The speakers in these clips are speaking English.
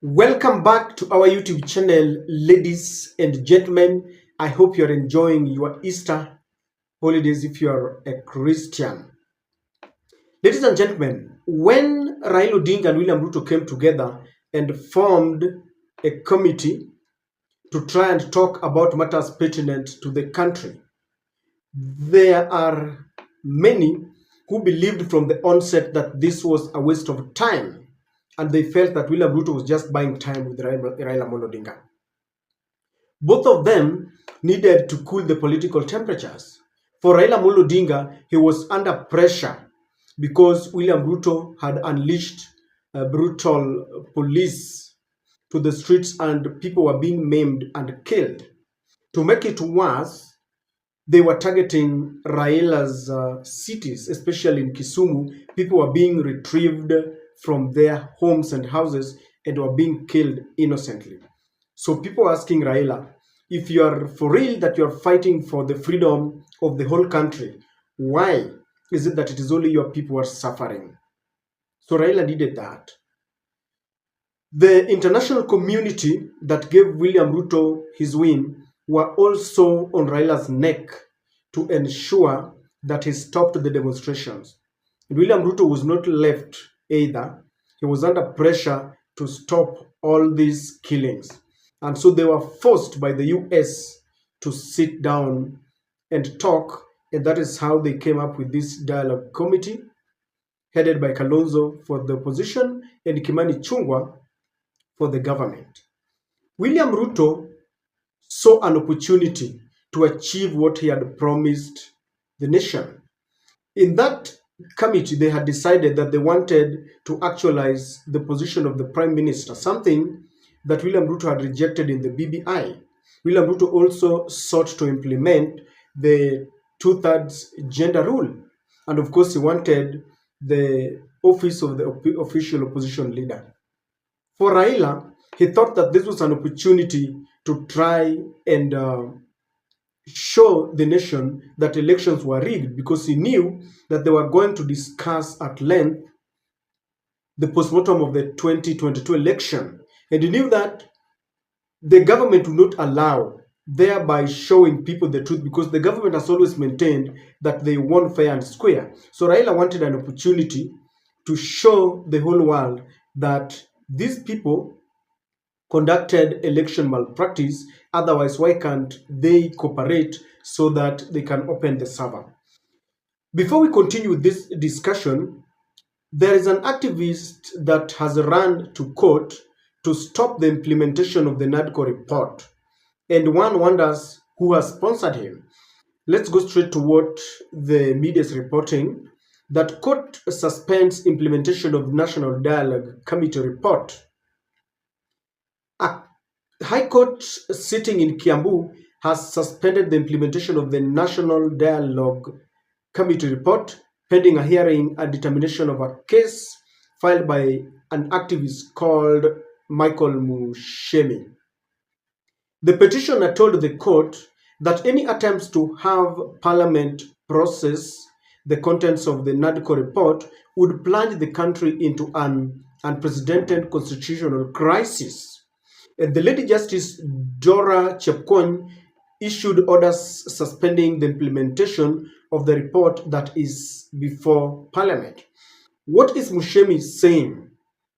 Welcome back to our YouTube channel, ladies and gentlemen. I hope you're enjoying your Easter holidays if you're a Christian. Ladies and gentlemen, when Raila Odinga and William Ruto came together and formed a committee to try and talk about matters pertinent to the country, there are many who believed from the onset that this was a waste of time, and they felt that William Ruto was just buying time with Raila Odinga. Both of them needed to cool the political temperatures. For Raila Amolo Odinga, he was under pressure because William Ruto had unleashed brutal police to the streets and people were being maimed and killed. To make it worse, they were targeting Raila's cities, especially in Kisumu. People were being retrieved from their homes and houses and were being killed innocently. So people are asking Raila, if you are for real that you are fighting for the freedom of the whole country, why is it that it is only your people who are suffering? So Raila needed that. The international community that gave William Ruto his win were also on Raila's neck to ensure that he stopped the demonstrations. William Ruto was not left either. He was under pressure to stop all these killings. And so they were forced by the US to sit down and talk. And that is how they came up with this dialogue committee headed by Kalonzo for the opposition and Kimani Chungwa for the government. William Ruto saw an opportunity to achieve what he had promised the nation. In that committee, they had decided that they wanted to actualize the position of the prime minister, something that William Ruto had rejected in the BBI. William Ruto also sought to implement the two-thirds gender rule. And of course, he wanted the office of the official opposition leader. For Raila, he thought that this was an opportunity to try and show the nation that elections were rigged, because he knew that they were going to discuss at length the postmortem of the 2022 election. And he knew that the government would not allow, thereby showing people the truth, because the government has always maintained that they won fair and square. So Raila wanted an opportunity to show the whole world that these people conducted election malpractice. Otherwise, why can't they cooperate so that they can open the server? Before we continue with this discussion, there is an activist that has run to court to stop the implementation of the NADCO report. And one wonders who has sponsored him. Let's go straight to what the media is reporting, that court suspends implementation of National Dialogue Committee report. A High Court sitting in Kiambu has suspended the implementation of the National Dialogue Committee report pending a hearing and determination of a case filed by an activist called Michael Mushemi. The petitioner told the court that any attempts to have Parliament process the contents of the NADCO report would plunge the country into an unprecedented constitutional crisis. And the Lady Justice Dora Chepkony issued orders suspending the implementation of the report that is before Parliament. What is Mushemi saying?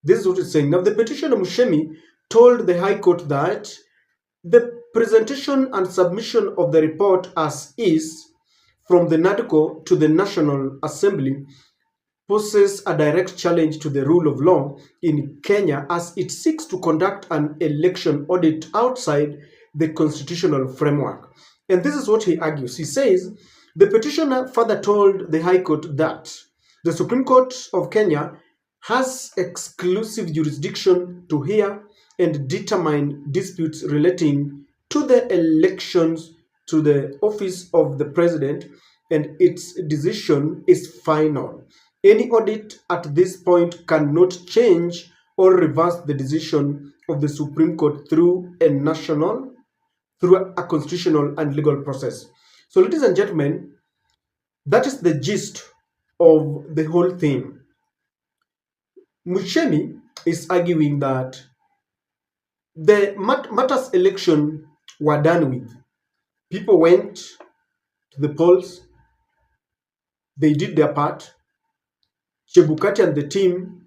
This is what he's saying. Now, the petitioner Mushemi told the High Court that the presentation and submission of the report as is from the NADCO to the National Assembly poses a direct challenge to the rule of law in Kenya, as it seeks to conduct an election audit outside the constitutional framework. And this is what he argues. He says the petitioner further told the High Court that the Supreme Court of Kenya has exclusive jurisdiction to hear and determine disputes relating to the elections to the office of the president, and its decision is final. Any audit at this point cannot change or reverse the decision of the Supreme Court through a constitutional and legal process. So, ladies and gentlemen, that is the gist of the whole thing. Mushemi is arguing that The matters election were done with. People went to the polls, they did their part. Chebukati and the team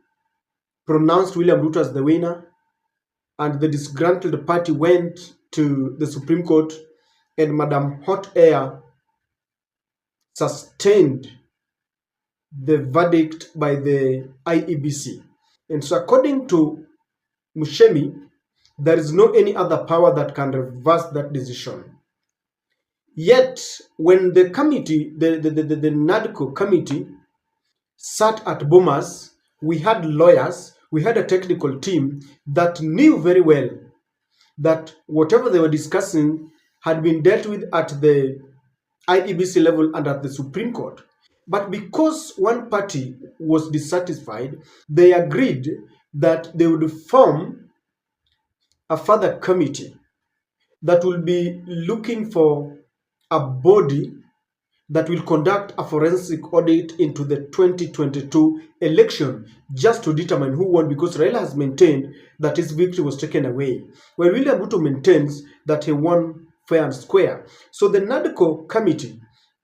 pronounced William Ruto as the winner, and the disgruntled party went to the Supreme Court, and Madam Hot Air sustained the verdict by the IEBC. And so, according to Mushemi, there is no any other power that can reverse that decision. Yet, when the committee, the NADCO committee, sat at Bomas, we had lawyers, we had a technical team that knew very well that whatever they were discussing had been dealt with at the IEBC level and at the Supreme Court. But because one party was dissatisfied, they agreed that they would form a further committee that will be looking for a body that will conduct a forensic audit into the 2022 election just to determine who won, because Raila has maintained that his victory was taken away, while William Ruto maintains that he won fair and square. So the NADCO committee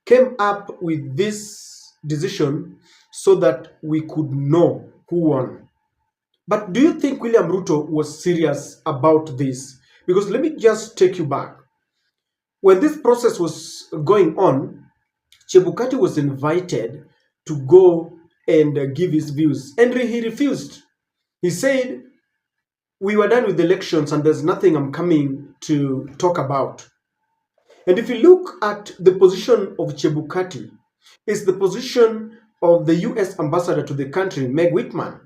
came up with this decision so that we could know who won. But do you think William Ruto was serious about this? Because let me just take you back. When this process was going on, Chebukati was invited to go and give his views, and he refused. He said, we were done with the elections and there's nothing I'm coming to talk about. And if you look at the position of Chebukati, it's the position of the US ambassador to the country, Meg Whitman,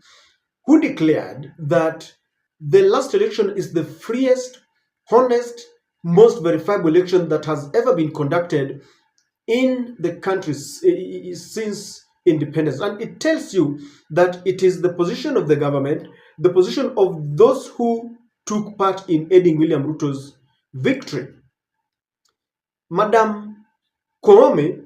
who declared that the last election is the freest, honest, most verifiable election that has ever been conducted in the country since independence. And it tells you that it is the position of the government, the position of those who took part in aiding William Ruto's victory. Madam Koome,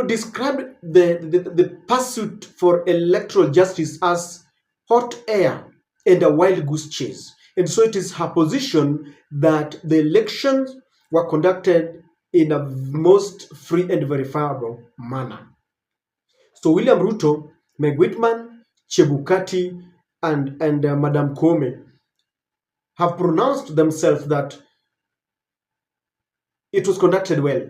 described the pursuit for electoral justice as hot air and a wild goose chase. And so it is her position that the elections were conducted in a most free and verifiable manner. So William Ruto, Meg Whitman, Chebukati, and Madam Koome have pronounced themselves that it was conducted well.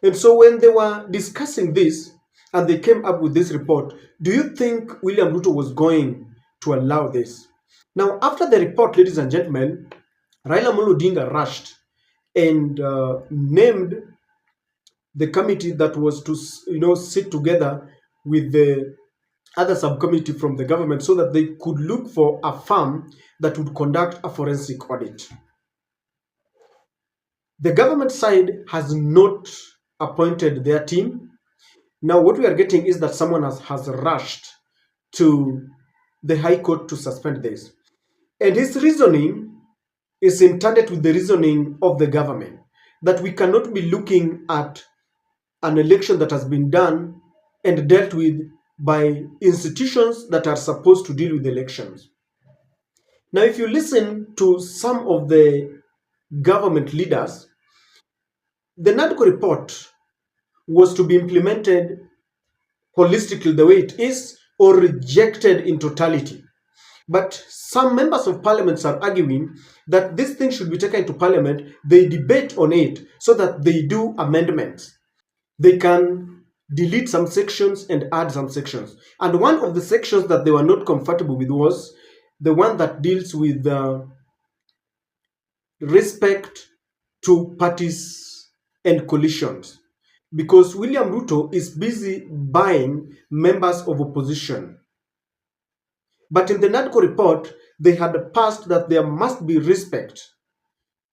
And so when they were discussing this and they came up with this report, do you think William Ruto was going to allow this? Now, after the report, ladies and gentlemen, Raila Amolo Odinga rushed and named the committee that was to sit together with the other subcommittee from the government so that they could look for a firm that would conduct a forensic audit. The government side has not appointed their team. Now what we are getting is that someone has rushed to the High Court to suspend this. And his reasoning is in tandem with the reasoning of the government, that we cannot be looking at an election that has been done and dealt with by institutions that are supposed to deal with elections. Now, if you listen to some of the government leaders, the NADCO report was to be implemented holistically the way it is or rejected in totality. But some members of parliament are arguing that this thing should be taken to parliament, they debate on it so that they do amendments. They can delete some sections and add some sections. And one of the sections that they were not comfortable with was the one that deals with respect to parties and coalitions. Because William Ruto is busy buying members of opposition. But in the NADCO report, they had passed that there must be respect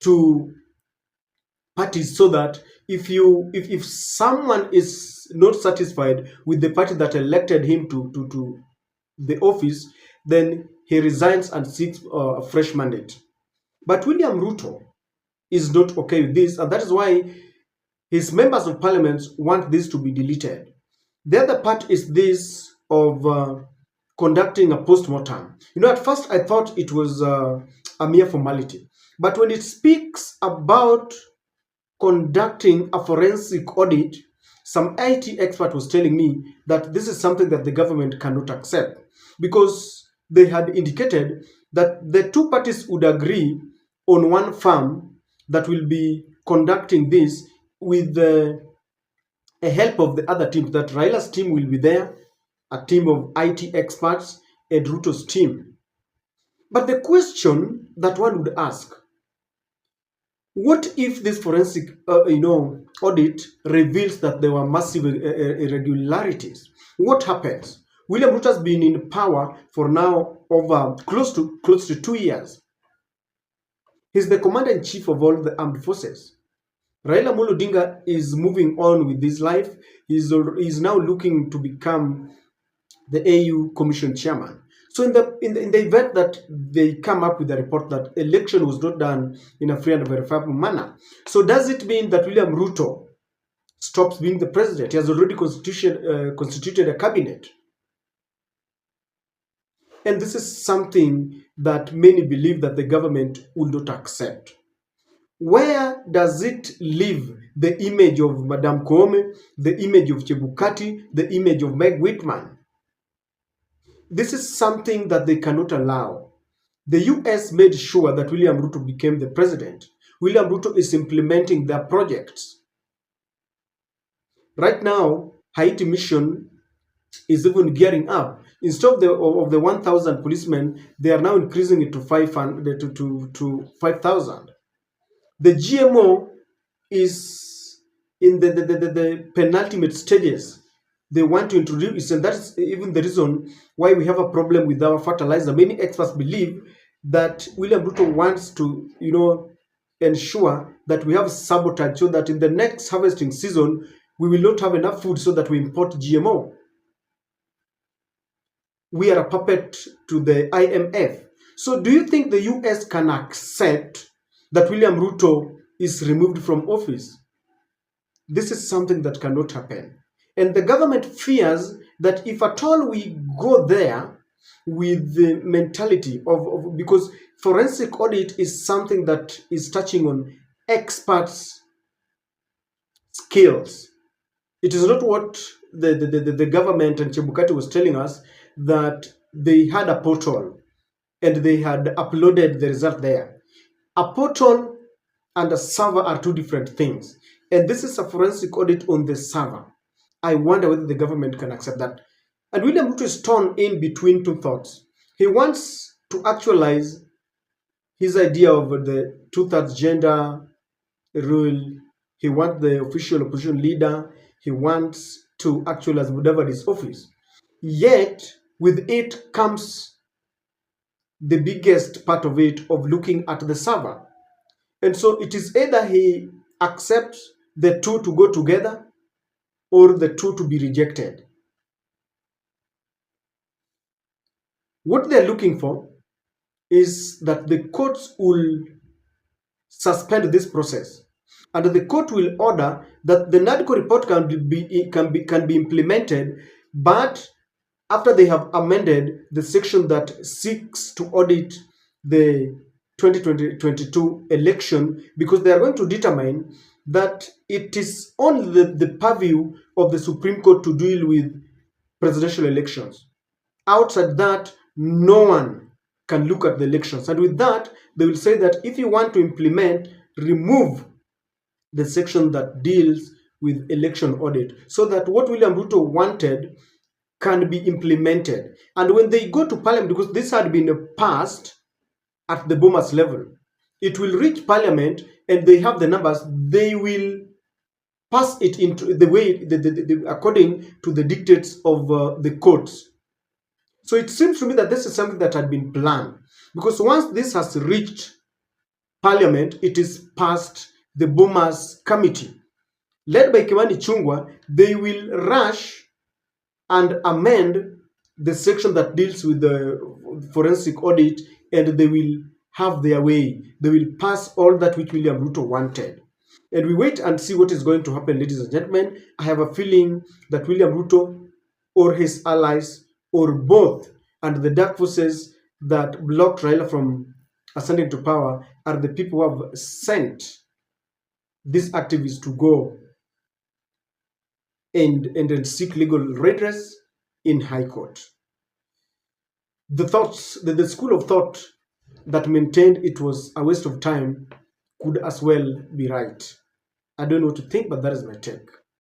to parties, so that if someone is not satisfied with the party that elected him to the office, then he resigns and seeks a fresh mandate. But William Ruto is not okay with this, and that is why his members of parliament want this to be deleted. The other part is this of conducting a post-mortem. At first I thought it was a mere formality. But when it speaks about conducting a forensic audit, some IT expert was telling me that this is something that the government cannot accept, because they had indicated that the two parties would agree on one firm that will be conducting this with the help of the other teams, that Raila's team will be there, a team of IT experts, and Ruto's team. But the question that one would ask, what if this forensic audit reveals that there were massive irregularities? What happens? William Ruto has been in power for now over close to 2 years. He's the commander-in-chief of all the armed forces. Raila Amolo Odinga is moving on with his life. He's now looking to become the AU Commission chairman. So in the event that they come up with a report that election was not done in a free and verifiable manner, so does it mean that William Ruto stops being the president? He has already constituted a cabinet. And this is something that many believe that the government will not accept. Where does it leave the image of Madame Koome, the image of Chebukati, the image of Meg Whitman? This is something that they cannot allow. The US made sure that William Ruto became the president. William Ruto is implementing their projects. Right now, Haiti mission is even gearing up. Instead of the 1,000 policemen, they are now increasing it to 500 to 5,000. The GMO is in the penultimate stages. They want to introduce, and that's even the reason why we have a problem with our fertilizer. Many experts believe that William Ruto wants to, ensure that we have sabotage, so that in the next harvesting season, we will not have enough food, so that we import GMO. We are a puppet to the IMF. So do you think the US can accept that William Ruto is removed from office? This is something that cannot happen. And the government fears that if at all we go there with the mentality because forensic audit is something that is touching on experts' skills. It is not what the government and Chebukati was telling us, that they had a portal and they had uploaded the result there. A portal and a server are two different things. And this is a forensic audit on the server. I wonder whether the government can accept that. And William Ruto is torn in between two thoughts. He wants to actualize his idea of the two-thirds gender rule. He wants the official opposition leader. He wants to actualize whatever his office. Yet, with it comes the biggest part of it, of looking at the server. And so it is either he accepts the two to go together, or the two to be rejected. What they're looking for is that the courts will suspend this process, and the court will order that the NADCO report can be implemented, but after they have amended the section that seeks to audit the 2022 election, because they are going to determine that it is only the purview of the Supreme Court to deal with presidential elections. Outside that, no one can look at the elections. And with that, they will say that if you want to implement, remove the section that deals with election audit, so that what William Ruto wanted can be implemented. And when they go to parliament, because this had been passed at the Bomas level, it will reach parliament and they have the numbers. They will pass it into the way, according to the dictates of the courts. So it seems to me that this is something that had been planned, because once this has reached parliament, it is past the Bomas committee, led by Kimani Chungwa. They will rush and amend the section that deals with the forensic audit, and they will have their way. They will pass all that which William Ruto wanted. And we wait and see what is going to happen, ladies and gentlemen. I have a feeling that William Ruto or his allies or both and the dark forces that blocked Raila from ascending to power are the people who have sent these activists to go and then seek legal redress in High Court. The school of thought that maintained it was a waste of time could as well be right. I don't know what to think, but that is my take.